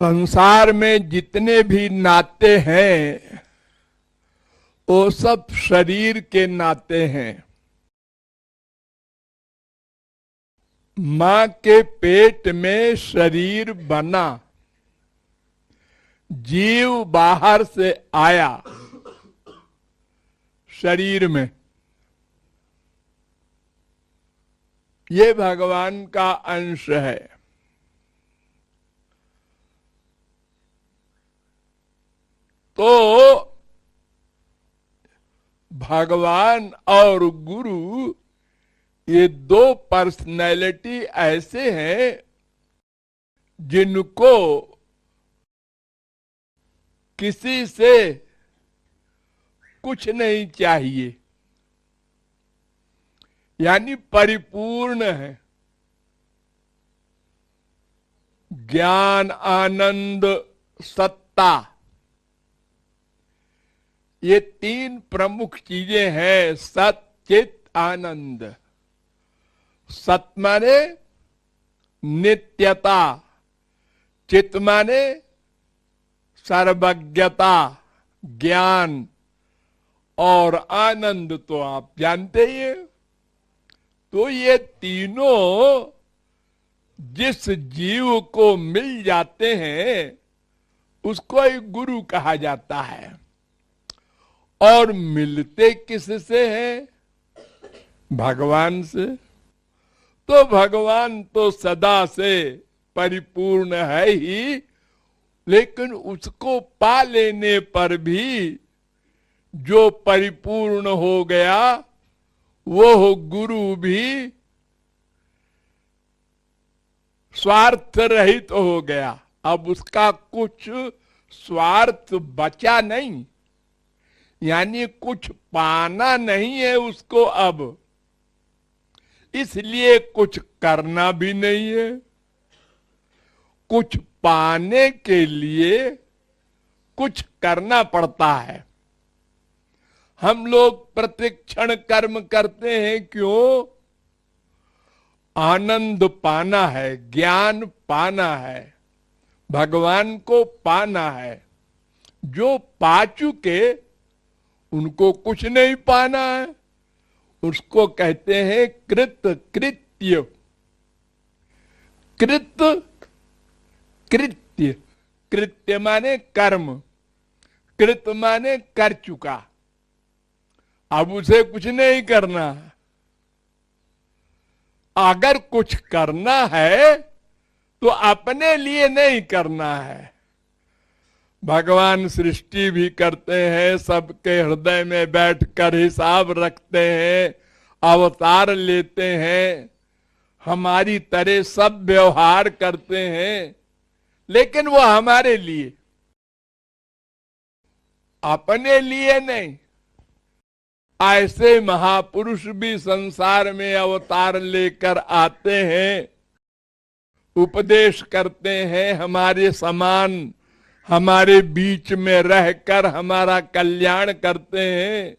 संसार में जितने भी नाते हैं वो सब शरीर के नाते हैं। मां के पेट में शरीर बना, जीव बाहर से आया शरीर में, ये भगवान का अंश है। तो भगवान और गुरु ये दो पर्सनैलिटी ऐसे हैं जिनको किसी से कुछ नहीं चाहिए, यानी परिपूर्ण है। ज्ञान, आनंद, सत्ता, ये तीन प्रमुख चीजें हैं। सत, चित, आनंद। सत माने नित्यता, चित माने सर्वज्ञता, ज्ञान, और आनंद तो आप जानते ही हैं। तो ये तीनों जिस जीव को मिल जाते हैं उसको ही गुरु कहा जाता है। और मिलते किससे हैं? भगवान से। तो भगवान तो सदा से परिपूर्ण है ही, लेकिन उसको पा लेने पर भी जो परिपूर्ण हो गया वो गुरु भी स्वार्थ रहित हो गया। अब उसका कुछ स्वार्थ बचा नहीं, यानी कुछ पाना नहीं है उसको अब, इसलिए कुछ करना भी नहीं है। कुछ पाने के लिए कुछ करना पड़ता है। हम लोग प्रतिक्षण कर्म करते हैं, क्यों? आनंद पाना है, ज्ञान पाना है, भगवान को पाना है। जो पा चुके उनको कुछ नहीं पाना है, उसको कहते हैं कृत कृत्य। कृत कृत्य, कृत्य माने कर्म, कृत माने कर चुका। अब उसे कुछ नहीं करना। अगर कुछ करना है तो अपने लिए नहीं करना है। भगवान सृष्टि भी करते हैं, सबके हृदय में बैठकर हिसाब रखते हैं, अवतार लेते हैं, हमारी तरह सब व्यवहार करते हैं, लेकिन वो हमारे लिए, अपने लिए नहीं। ऐसे महापुरुष भी संसार में अवतार लेकर आते हैं, उपदेश करते हैं, हमारे समान हमारे बीच में रहकर हमारा कल्याण करते हैं।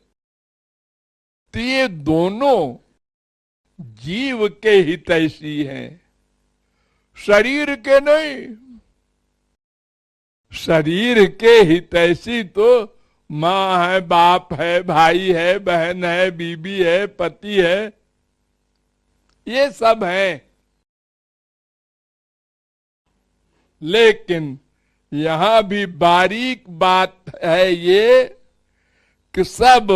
तो ये दोनों जीव के हितैषी हैं, शरीर के नहीं। शरीर के हितैषी तो माँ है, बाप है, भाई है, बहन है, बीबी है, पति है, ये सब हैं। लेकिन यहां भी बारीक बात है ये कि सब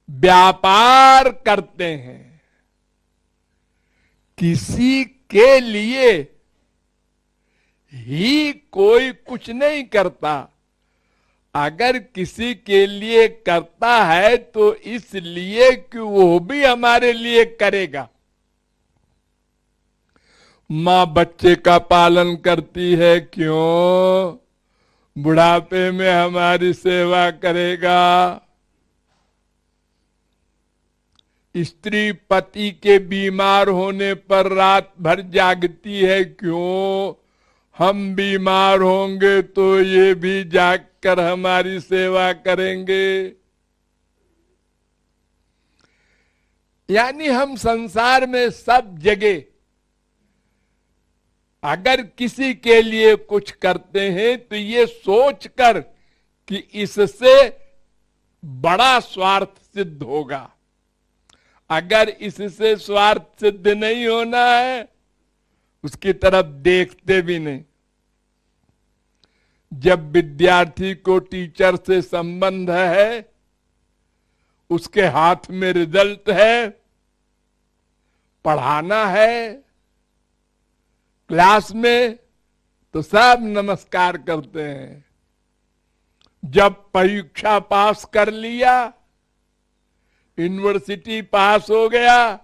व्यापार करते हैं, किसी के लिए ही कोई कुछ नहीं करता। अगर किसी के लिए करता है तो इसलिए कि वो भी हमारे लिए करेगा। मां बच्चे का पालन करती है, क्यों? बुढ़ापे में हमारी सेवा करेगा। स्त्री पति के बीमार होने पर रात भर जागती है, क्यों? हम बीमार होंगे तो ये भी जागकर हमारी सेवा करेंगे। यानी हम संसार में सब जगह अगर किसी के लिए कुछ करते हैं तो ये सोचकर कि इससे बड़ा स्वार्थ सिद्ध होगा। अगर इससे स्वार्थ सिद्ध नहीं होना है, उसकी तरफ देखते भी नहीं। जब विद्यार्थी को टीचर से संबंध है, उसके हाथ में रिजल्ट है, पढ़ाना है क्लास में, तो सब नमस्कार करते हैं। जब परीक्षा पास कर लिया, यूनिवर्सिटी पास हो गया,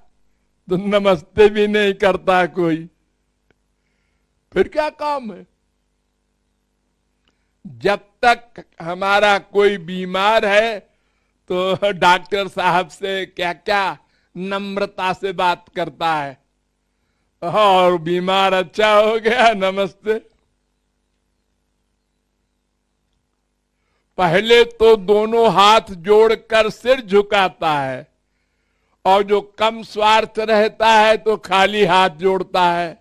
तो नमस्ते भी नहीं करता कोई। फिर क्या काम है? जब तक हमारा कोई बीमार है तो डॉक्टर साहब से क्या क्या नम्रता से बात करता है, और बीमार अच्छा हो गया नमस्ते। पहले तो दोनों हाथ जोड़कर सिर झुकाता है, और जो कम स्वार्थ रहता है तो खाली हाथ जोड़ता है,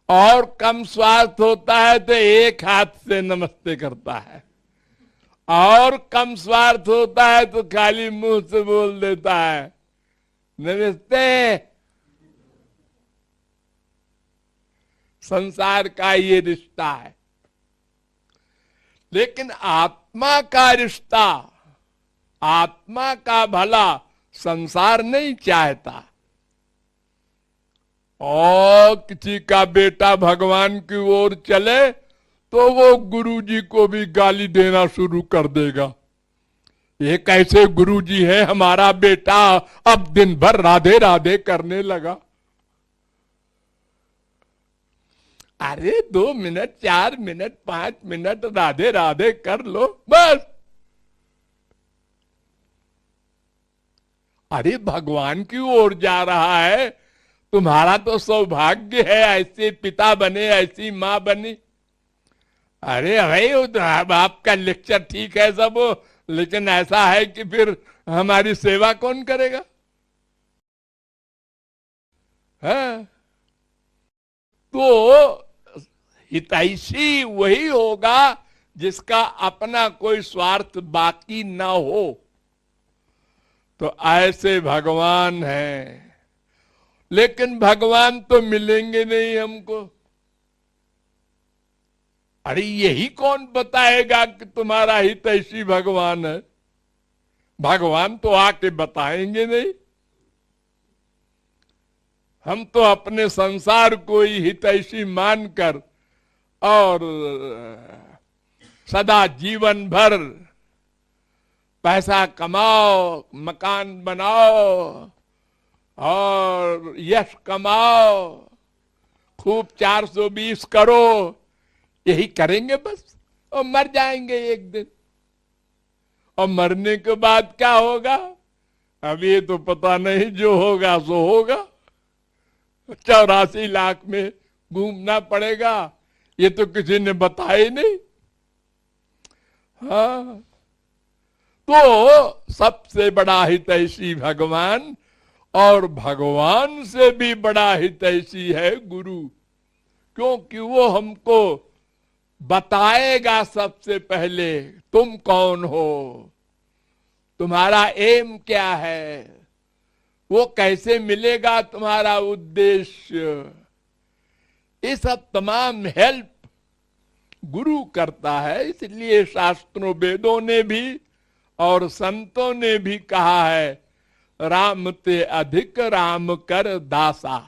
और कम स्वार्थ होता है तो एक हाथ से नमस्ते करता है, और कम स्वार्थ होता है तो खाली मुंह से बोल देता है नमस्ते। संसार का ये रिश्ता है। लेकिन आत्मा का रिश्ता, आत्मा का भला संसार नहीं चाहता। और किसी का बेटा भगवान की ओर चले तो वो गुरुजी को भी गाली देना शुरू कर देगा। ये कैसे गुरुजी है, हमारा बेटा अब दिन भर राधे राधे करने लगा। अरे 2 minute, 4 minute, 5 minute Radhe Radhe कर लो बस। अरे भगवान की ओर जा रहा है, तुम्हारा तो सौभाग्य है, ऐसे पिता बने, ऐसी मां बनी। अरे भाई आपका लेक्चर ठीक है सब, लेकिन ऐसा है कि फिर हमारी सेवा कौन करेगा? है? तो हितैषी वही होगा जिसका अपना कोई स्वार्थ बाकी ना हो। तो ऐसे भगवान हैं। लेकिन भगवान तो मिलेंगे नहीं हमको। अरे यही कौन बताएगा कि तुम्हारा हितैषी भगवान है? भगवान तो आके बताएंगे नहीं। हम तो अपने संसार को ही हितैषी मानकर और सदा जीवन भर पैसा कमाओ, मकान बनाओ और यश कमाओ, खूब 420 करो, यही करेंगे बस, और मर जाएंगे एक दिन। और मरने के बाद क्या होगा? अब ये तो पता नहीं, जो होगा सो होगा। 84 लाख में घूमना पड़ेगा, ये तो किसी ने बताया नहीं। हाँ, तो सबसे बड़ा हितैषी भगवान, और भगवान से भी बड़ा हितैषी है गुरु, क्योंकि वो हमको बताएगा सबसे पहले तुम कौन हो, तुम्हारा एम क्या है, वो कैसे मिलेगा तुम्हारा उद्देश्य। ये सब तमाम हेल्प गुरु करता है। इसलिए शास्त्रों वेदों ने भी और संतों ने भी कहा है, राम ते अधिक राम कर दासा।